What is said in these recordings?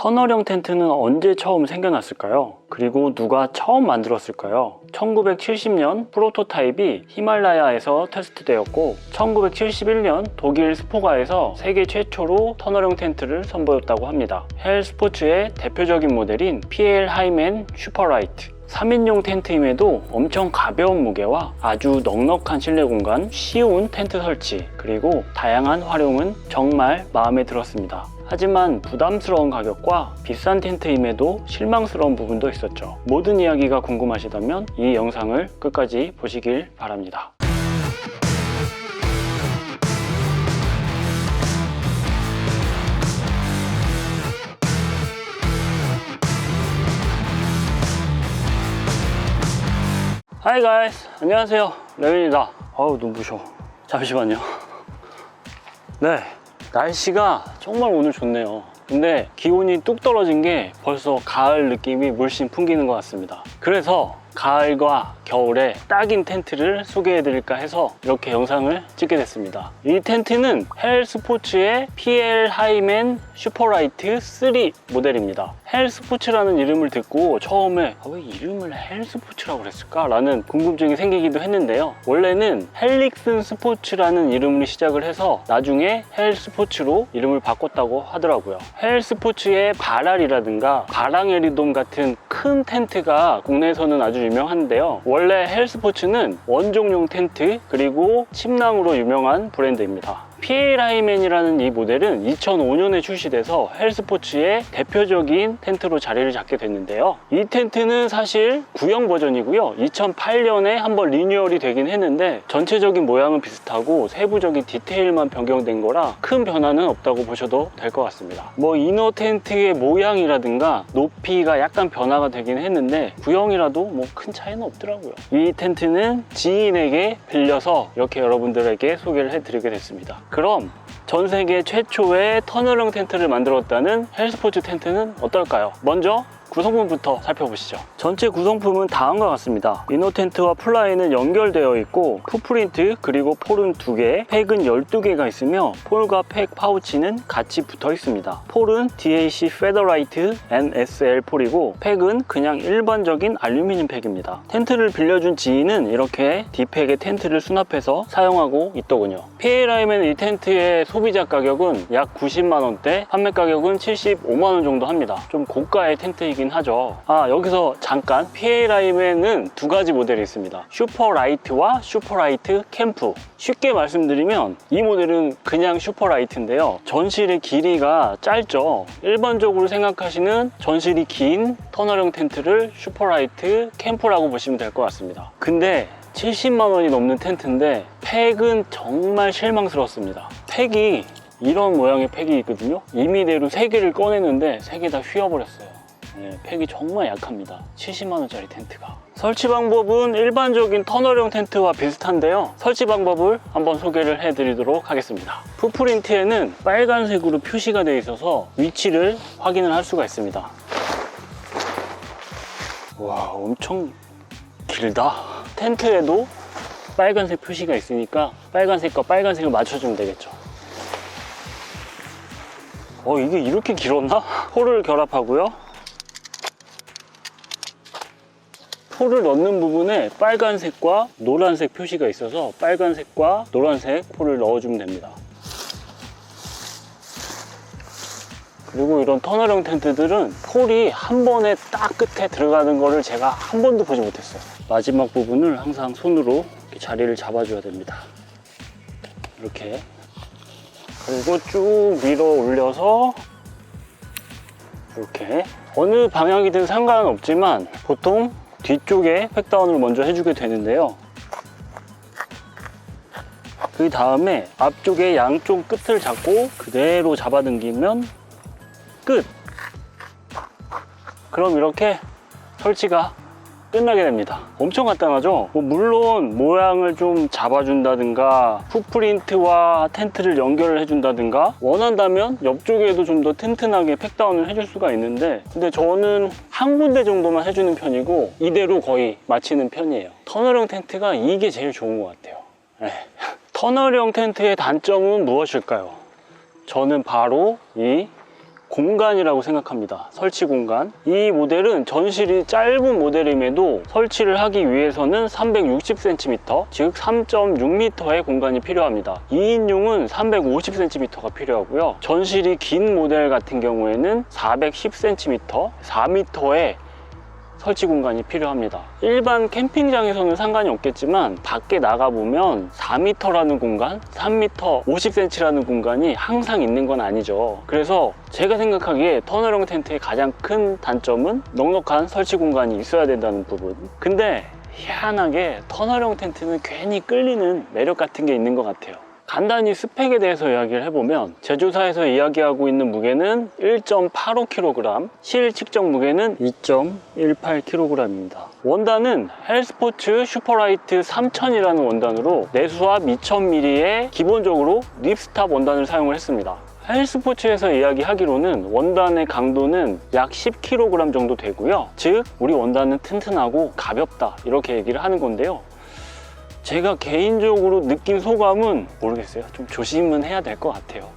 터널형 텐트는 언제 처음 생겨났을까요? 그리고 누가 처음 만들었을까요? 1970년 프로토타입이 히말라야에서 테스트되었고 1971년 독일 스포가에서 세계 최초로 터널형 텐트를 선보였다고 합니다. 헬 스포츠의 대표적인 모델인 PL 하이맨 슈퍼라이트, 3인용 텐트임에도 엄청 가벼운 무게와 아주 넉넉한 실내 공간, 쉬운 텐트 설치, 그리고 다양한 활용은 정말 마음에 들었습니다. 하지만 부담스러운 가격과 비싼 텐트임에도 실망스러운 부분도 있었죠. 모든 이야기가 궁금하시다면 이 영상을 끝까지 보시길 바랍니다. Hi guys, 안녕하세요, 레윈입니다. 아우 눈부셔. 잠시만요. 네, 날씨가 정말 오늘 좋네요. 근데 기온이 뚝 떨어진 게 벌써 가을 느낌이 물씬 풍기는 것 같습니다. 그래서 가을과 겨울에 딱인 텐트를 소개해 드릴까 해서 이렇게 영상을 찍게 됐습니다. 이 텐트는 헬 스포츠의 PL 하이맨 슈퍼라이트 3 모델입니다. 헬 스포츠라는 이름을 듣고 처음에 왜 이름을 헬 스포츠라고 그랬을까? 라는 궁금증이 생기기도 했는데요. 원래는 헬릭슨 스포츠라는 이름으로 시작을 해서 나중에 헬 스포츠로 이름을 바꿨다고 하더라고요. 헬 스포츠의 바랄이라든가 바랑에리돔 같은 큰 텐트가 국내에서는 아주 유명한데요. 원래 헬 스포츠는 원종용 텐트 그리고 침낭으로 유명한 브랜드입니다. PL 하이맨이라는 이 모델은 2005년에 출시돼서 헬 스포츠의 대표적인 텐트로 자리를 잡게 됐는데요. 이 텐트는 사실 구형 버전이고요. 2008년에 한번 리뉴얼이 되긴 했는데 전체적인 모양은 비슷하고 세부적인 디테일만 변경된 거라 큰 변화는 없다고 보셔도 될 것 같습니다. 이너 텐트의 모양이라든가 높이가 약간 변화가 되긴 했는데 구형이라도 큰 차이는 없더라고요. 이 텐트는 지인에게 빌려서 이렇게 여러분들에게 소개를 해드리게 됐습니다. 그럼 전 세계 최초의 터널형 텐트를 만들었다는 헬스포츠 텐트는 어떨까요? 먼저 구성품부터 살펴보시죠. 전체 구성품은 다음과 같습니다. 이너 텐트와 플라이는 연결되어 있고 풋프린트 그리고 폴은 2개, 팩은 12개가 있으며 폴과 팩 파우치는 같이 붙어 있습니다. 폴은 DAC 페더라이트 NSL 폴이고 팩은 그냥 일반적인 알루미늄 팩입니다. 텐트를 빌려준 지인은 이렇게 D팩에 텐트를 수납해서 사용하고 있더군요. PL 하이맨 이 텐트의 소비자 가격은 약 90만원대, 판매 가격은 75만원 정도 합니다. 좀 고가의 텐트이긴 하죠. 여기서 잠깐 PL 하이맨은 두 가지 모델이 있습니다. 슈퍼라이트와 슈퍼라이트 캠프. 쉽게 말씀드리면 이 모델은 그냥 슈퍼라이트인데요. 전실의 길이가 짧죠. 일반적으로 생각하시는 전실이 긴 터널형 텐트를 슈퍼라이트 캠프라고 보시면 될 것 같습니다. 근데 70만원이 넘는 텐트인데 팩은 정말 실망스럽습니다. 팩이 이런 모양의 팩이 있거든요. 임의대로 3개를 꺼내는데 3개 다 휘어버렸어요. 팩이 정말 약합니다. 70만원짜리 텐트가. 설치 방법은 일반적인 터널형 텐트와 비슷한데요. 설치 방법을 한번 소개를 해드리도록 하겠습니다. 풋프린트에는 빨간색으로 표시가 되어 있어서 위치를 확인을 할 수가 있습니다. 와, 엄청 길다. 텐트에도 빨간색 표시가 있으니까 빨간색과 빨간색을 맞춰주면 되겠죠. 이게 이렇게 길었나? 폴을 결합하고요. 폴을 넣는 부분에 빨간색과 노란색 표시가 있어서 빨간색과 노란색 폴을 넣어주면 됩니다. 그리고 이런 터널형 텐트들은 폴이 한 번에 딱 끝에 들어가는 거를 제가 한 번도 보지 못했어요. 마지막 부분을 항상 손으로 이렇게 자리를 잡아줘야 됩니다. 이렇게. 그리고 쭉 밀어 올려서 이렇게. 어느 방향이든 상관은 없지만 보통 뒤쪽에 팩다운을 먼저 해주게 되는데요. 그 다음에 앞쪽에 양쪽 끝을 잡고 그대로 잡아당기면 끝! 그럼 이렇게 설치가 끝나게 됩니다. 엄청 간단하죠? 물론 모양을 좀 잡아준다든가 풋프린트와 텐트를 연결을 해준다든가 원한다면 옆쪽에도 좀 더 튼튼하게 팩다운을 해줄 수가 있는데 근데 저는 한 군데 정도만 해주는 편이고 이대로 거의 마치는 편이에요. 터널형 텐트가 이게 제일 좋은 것 같아요. 터널형 텐트의 단점은 무엇일까요? 저는 바로 이 공간이라고 생각합니다. 설치 공간. 이 모델은 전실이 짧은 모델임에도 설치를 하기 위해서는 360cm, 즉 3.6m의 공간이 필요합니다. 2인용은 350cm가 필요하고요. 전실이 긴 모델 같은 경우에는 410cm, 4m의 설치 공간이 필요합니다. 일반 캠핑장에서는 상관이 없겠지만 밖에 나가보면 4m라는 공간, 3m 50cm라는 공간이 항상 있는 건 아니죠. 그래서 제가 생각하기에 터널형 텐트의 가장 큰 단점은 넉넉한 설치 공간이 있어야 된다는 부분. 근데 희한하게 터널형 텐트는 괜히 끌리는 매력 같은 게 있는 것 같아요. 간단히 스펙에 대해서 이야기를 해보면 제조사에서 이야기하고 있는 무게는 1.85kg, 실 측정 무게는 2.18kg입니다. 원단은 헬스포츠 슈퍼라이트 3000이라는 원단으로 내수압 2000mm의 기본적으로 립스탑 원단을 사용을 했습니다. 헬스포츠에서 이야기하기로는 원단의 강도는 약 10kg 정도 되고요. 즉 우리 원단은 튼튼하고 가볍다 이렇게 얘기를 하는 건데요. 제가 개인적으로 느낀 소감은 모르겠어요. 좀 조심은 해야 될 것 같아요.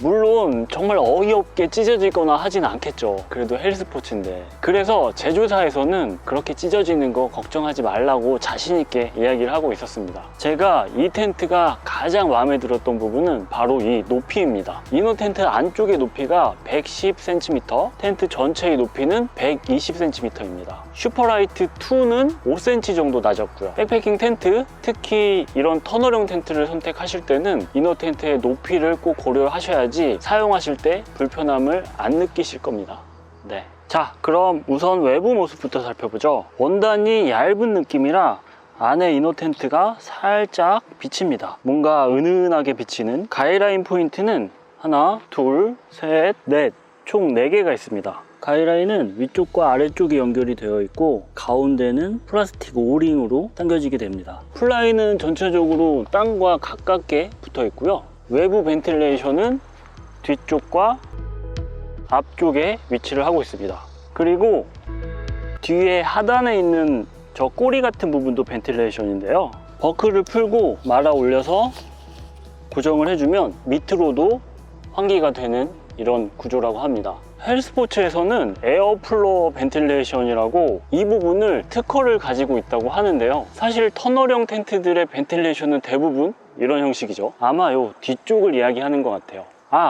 물론 정말 어이없게 찢어지거나 하진 않겠죠. 그래도 헬스포츠인데. 그래서 제조사에서는 그렇게 찢어지는 거 걱정하지 말라고 자신 있게 이야기를 하고 있었습니다. 제가 이 텐트가 가장 마음에 들었던 부분은 바로 이 높이입니다. 이너 텐트 안쪽의 높이가 110cm, 텐트 전체의 높이는 120cm입니다. 슈퍼라이트 2는 5cm 정도 낮았고요. 백패킹 텐트, 특히 이런 터널형 텐트를 선택하실 때는 이너 텐트의 높이를 꼭 고려하셔야지 사용하실 때 불편함을 안 느끼실 겁니다. 네. 자, 그럼 우선 외부 모습부터 살펴보죠. 원단이 얇은 느낌이라 안에 이너 텐트가 살짝 비칩니다. 뭔가 은은하게 비치는. 가이라인 포인트는 하나, 둘, 셋, 넷, 총 4개가 있습니다. 가이라인은 위쪽과 아래쪽이 연결이 되어 있고 가운데는 플라스틱 오링으로 당겨지게 됩니다. 플라이는 전체적으로 땅과 가깝게 붙어 있고요. 외부 벤틸레이션은 뒤쪽과 앞쪽에 위치를 하고 있습니다. 그리고 뒤에 하단에 있는 저 꼬리 같은 부분도 벤틸레이션인데요. 버클을 풀고 말아 올려서 고정을 해주면 밑으로도 환기가 되는 이런 구조라고 합니다. 헬스포츠에서는 에어플로어 벤틸레이션이라고 이 부분을 특허를 가지고 있다고 하는데요. 사실 터널형 텐트들의 벤틸레이션은 대부분 이런 형식이죠. 아마 요 뒤쪽을 이야기하는 것 같아요.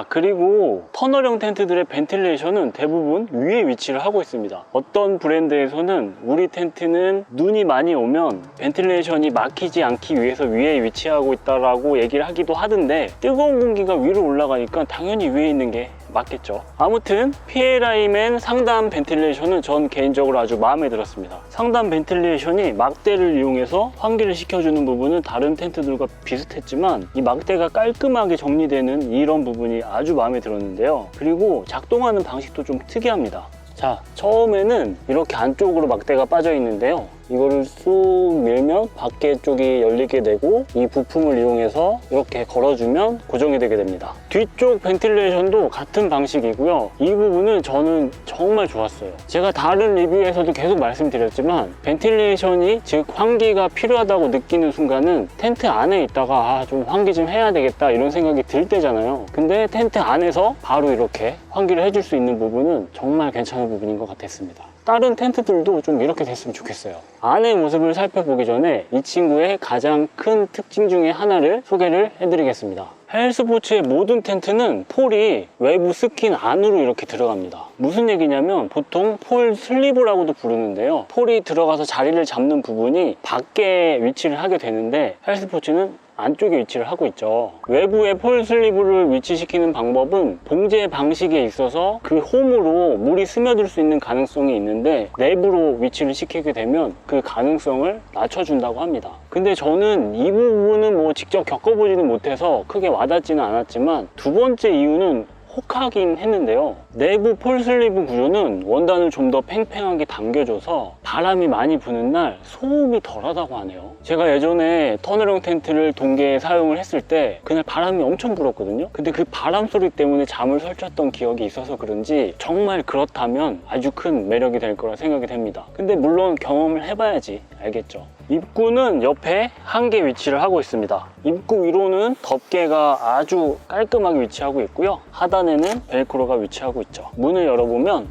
그리고 터널형 텐트들의 벤틸레이션은 대부분 위에 위치를 하고 있습니다. 어떤 브랜드에서는 우리 텐트는 눈이 많이 오면 벤틸레이션이 막히지 않기 위해서 위에 위치하고 있다라고 얘기를 하기도 하던데 뜨거운 공기가 위로 올라가니까 당연히 위에 있는 게 맞겠죠. 아무튼 PLI맨 상단 벤틸레이션은 전 개인적으로 아주 마음에 들었습니다. 상단 벤틸레이션이 막대를 이용해서 환기를 시켜주는 부분은 다른 텐트들과 비슷했지만 이 막대가 깔끔하게 정리되는 이런 부분이 아주 마음에 들었는데요. 그리고 작동하는 방식도 좀 특이합니다. 자, 처음에는 이렇게 안쪽으로 막대가 빠져 있는데요. 이거를 쑥 밀면 밖에 쪽이 열리게 되고 이 부품을 이용해서 이렇게 걸어주면 고정이 되게 됩니다. 뒤쪽 벤틸레이션도 같은 방식이고요. 이 부분은 저는 정말 좋았어요. 제가 다른 리뷰에서도 계속 말씀드렸지만 벤틸레이션이 즉 환기가 필요하다고 느끼는 순간은 텐트 안에 있다가 좀 환기 좀 해야 되겠다 이런 생각이 들 때잖아요. 근데 텐트 안에서 바로 이렇게 환기를 해줄 수 있는 부분은 정말 괜찮은 부분인 것 같았습니다. 다른 텐트들도 좀 이렇게 됐으면 좋겠어요. 안의 모습을 살펴보기 전에 이 친구의 가장 큰 특징 중에 하나를 소개를 해드리겠습니다. 헬스포츠의 모든 텐트는 폴이 외부 스킨 안으로 이렇게 들어갑니다. 무슨 얘기냐면 보통 폴 슬리브라고도 부르는데요. 폴이 들어가서 자리를 잡는 부분이 밖에 위치를 하게 되는데 헬스포츠는 안쪽에 위치를 하고 있죠. 외부에 폴 슬리브를 위치시키는 방법은 봉제 방식에 있어서 그 홈으로 물이 스며들 수 있는 가능성이 있는데 내부로 위치를 시키게 되면 그 가능성을 낮춰준다고 합니다. 근데 저는 이 부분은 뭐 직접 겪어보지는 못해서 크게 와닿지는 않았지만 두 번째 이유는 혹하긴 했는데요. 내부 폴 슬리브 구조는 원단을 좀 더 팽팽하게 당겨줘서 바람이 많이 부는 날 소음이 덜하다고 하네요. 제가 예전에 터널형 텐트를 동계에 사용을 했을 때 그날 바람이 엄청 불었거든요. 근데 그 바람 소리 때문에 잠을 설쳤던 기억이 있어서 그런지 정말 그렇다면 아주 큰 매력이 될 거라 생각이 됩니다. 근데 물론 경험을 해봐야지 알겠죠. 입구는 옆에 한 개 위치를 하고 있습니다. 입구 위로는 덮개가 아주 깔끔하게 위치하고 있고요. 하단에는 벨크로가 위치하고 있죠. 문을 열어보면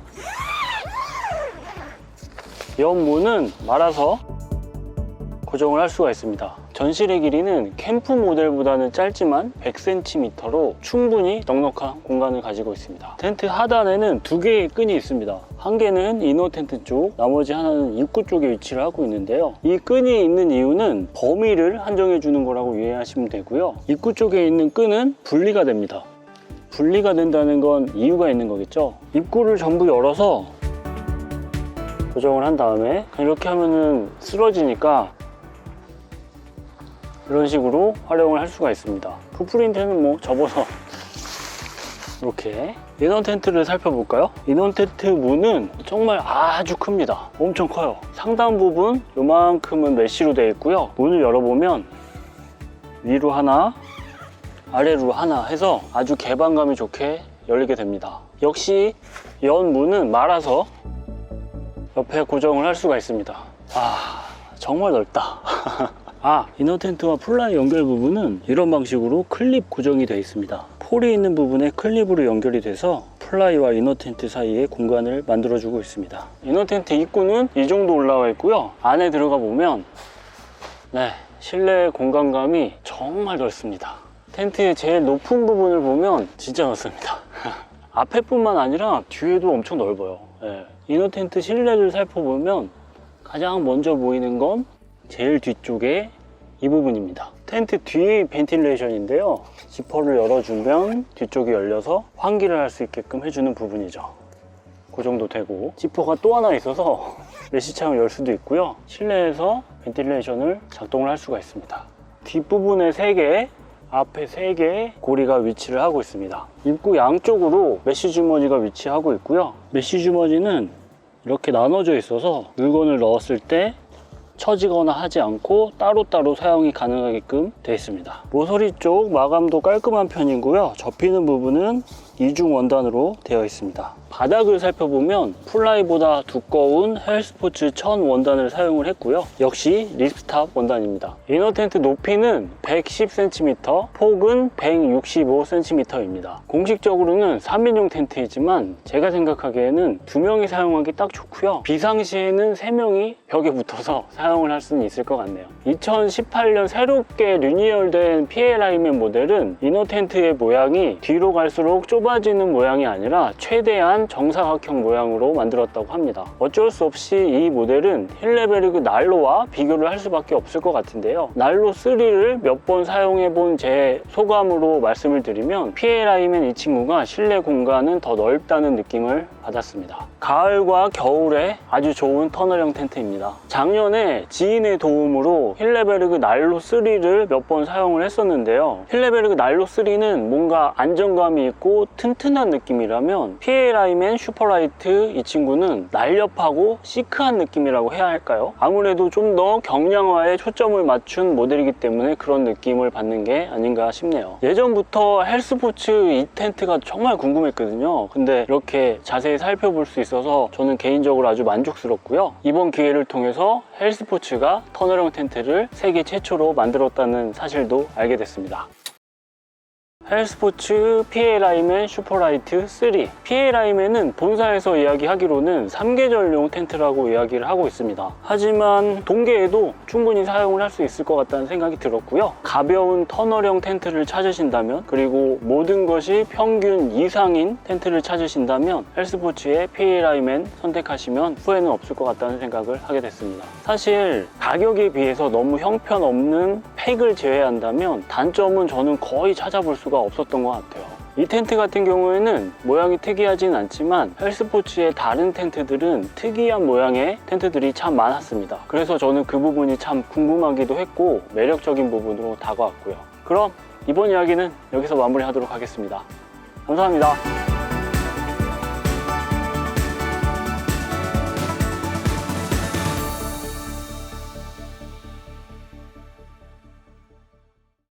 옆문은 말아서 고정을 할 수가 있습니다. 전실의 길이는 캠프 모델보다는 짧지만 100cm로 충분히 넉넉한 공간을 가지고 있습니다. 텐트 하단에는 두 개의 끈이 있습니다. 한 개는 이너 텐트 쪽, 나머지 하나는 입구 쪽에 위치를 하고 있는데요. 이 끈이 있는 이유는 범위를 한정해 주는 거라고 이해하시면 되고요. 입구 쪽에 있는 끈은 분리가 됩니다. 분리가 된다는 건 이유가 있는 거겠죠. 입구를 전부 열어서 고정을 한 다음에 이렇게 하면은 쓰러지니까 이런 식으로 활용을 할 수가 있습니다. 풋프린트는 뭐 접어서 이렇게. 인원 텐트를 살펴볼까요? 인원 텐트 문은 정말 아주 큽니다. 엄청 커요. 상단 부분 요만큼은 메쉬로 되어 있고요. 문을 열어보면 위로 하나, 아래로 하나 해서 아주 개방감이 좋게 열리게 됩니다. 역시 연 문은 말아서 옆에 고정을 할 수가 있습니다. 정말 넓다. 이너 텐트와 플라이 연결 부분은 이런 방식으로 클립 고정이 되어 있습니다. 폴이 있는 부분에 클립으로 연결이 돼서 플라이와 이너 텐트 사이에 공간을 만들어주고 있습니다. 이너 텐트 입구는 이 정도 올라와 있고요. 안에 들어가 보면 실내 공간감이 정말 넓습니다. 텐트의 제일 높은 부분을 보면 진짜 넓습니다. 앞에 뿐만 아니라 뒤에도 엄청 넓어요. 이너 텐트 실내를 살펴보면 가장 먼저 보이는 건 제일 뒤쪽에 이 부분입니다. 텐트 뒤 벤틸레이션인데요. 지퍼를 열어주면 뒤쪽이 열려서 환기를 할 수 있게끔 해주는 부분이죠. 그 정도 되고, 지퍼가 또 하나 있어서 메쉬창을 열 수도 있고요. 실내에서 벤틸레이션을 작동을 할 수가 있습니다. 뒷부분에 3개, 앞에 3개의 고리가 위치를 하고 있습니다. 입구 양쪽으로 메쉬 주머니가 위치하고 있고요. 메쉬 주머니는 이렇게 나눠져 있어서 물건을 넣었을 때 처지거나 하지 않고 따로따로 사용이 가능하게끔 되어 있습니다. 모서리 쪽 마감도 깔끔한 편이고요. 접히는 부분은 이중 원단으로 되어 있습니다. 바닥을 살펴보면 플라이보다 두꺼운 헬스포츠 1000 원단을 사용을 했고요. 역시 립스탑 원단입니다. 이너 텐트 높이는 110cm, 폭은 165cm입니다. 공식적으로는 3인용 텐트이지만 제가 생각하기에는 2명이 사용하기 딱 좋고요. 비상시에는 3명이 벽에 붙어서 사용을 할 수는 있을 것 같네요. 2018년 새롭게 리뉴얼된 PLI맨 모델은 이너 텐트의 모양이 뒤로 갈수록 좁아지는 모양이 아니라 최대한 정사각형 모양으로 만들었다고 합니다. 어쩔 수 없이 이 모델은 힐레베르그 난로와 비교를 할 수밖에 없을 것 같은데요. 난로 3를 몇 번 사용해 본 제 소감으로 말씀을 드리면 PLI맨 이 친구가 실내 공간은 더 넓다는 느낌을 받았습니다. 가을과 겨울에 아주 좋은 터널형 텐트입니다. 작년에 지인의 도움으로 힐레베르그 난로 3를 몇 번 사용을 했었는데요. 힐레베르그 난로 3는 뭔가 안정감이 있고 튼튼한 느낌이라면 PLI맨 슈퍼라이트 이 친구는 날렵하고 시크한 느낌이라고 해야 할까요? 아무래도 좀 더 경량화에 초점을 맞춘 모델이기 때문에 그런 느낌을 받는 게 아닌가 싶네요. 예전부터 헬스포츠 이 텐트가 정말 궁금했거든요. 근데 이렇게 자세히 살펴볼 수 있어서 저는 개인적으로 아주 만족스럽고요. 이번 기회를 통해서 헬스포츠가 터널형 텐트를 세계 최초로 만들었다는 사실도 알게 됐습니다. 헬스포츠 PLI맨 슈퍼라이트 3. PLI맨은 본사에서 이야기하기로는 3계절용 텐트라고 이야기를 하고 있습니다. 하지만 동계에도 충분히 사용을 할 수 있을 것 같다는 생각이 들었고요. 가벼운 터널형 텐트를 찾으신다면, 그리고 모든 것이 평균 이상인 텐트를 찾으신다면 헬스포츠의 PLI맨 선택하시면 후회는 없을 것 같다는 생각을 하게 됐습니다. 사실 가격에 비해서 너무 형편없는 팩을 제외한다면 단점은 저는 거의 찾아볼 수가 없었던 것 같아요. 이 텐트 같은 경우에는 모양이 특이하진 않지만 헬스포츠의 다른 텐트들은 특이한 모양의 텐트들이 참 많았습니다. 그래서 저는 그 부분이 참 궁금하기도 했고 매력적인 부분으로 다가왔고요. 그럼 이번 이야기는 여기서 마무리하도록 하겠습니다. 감사합니다.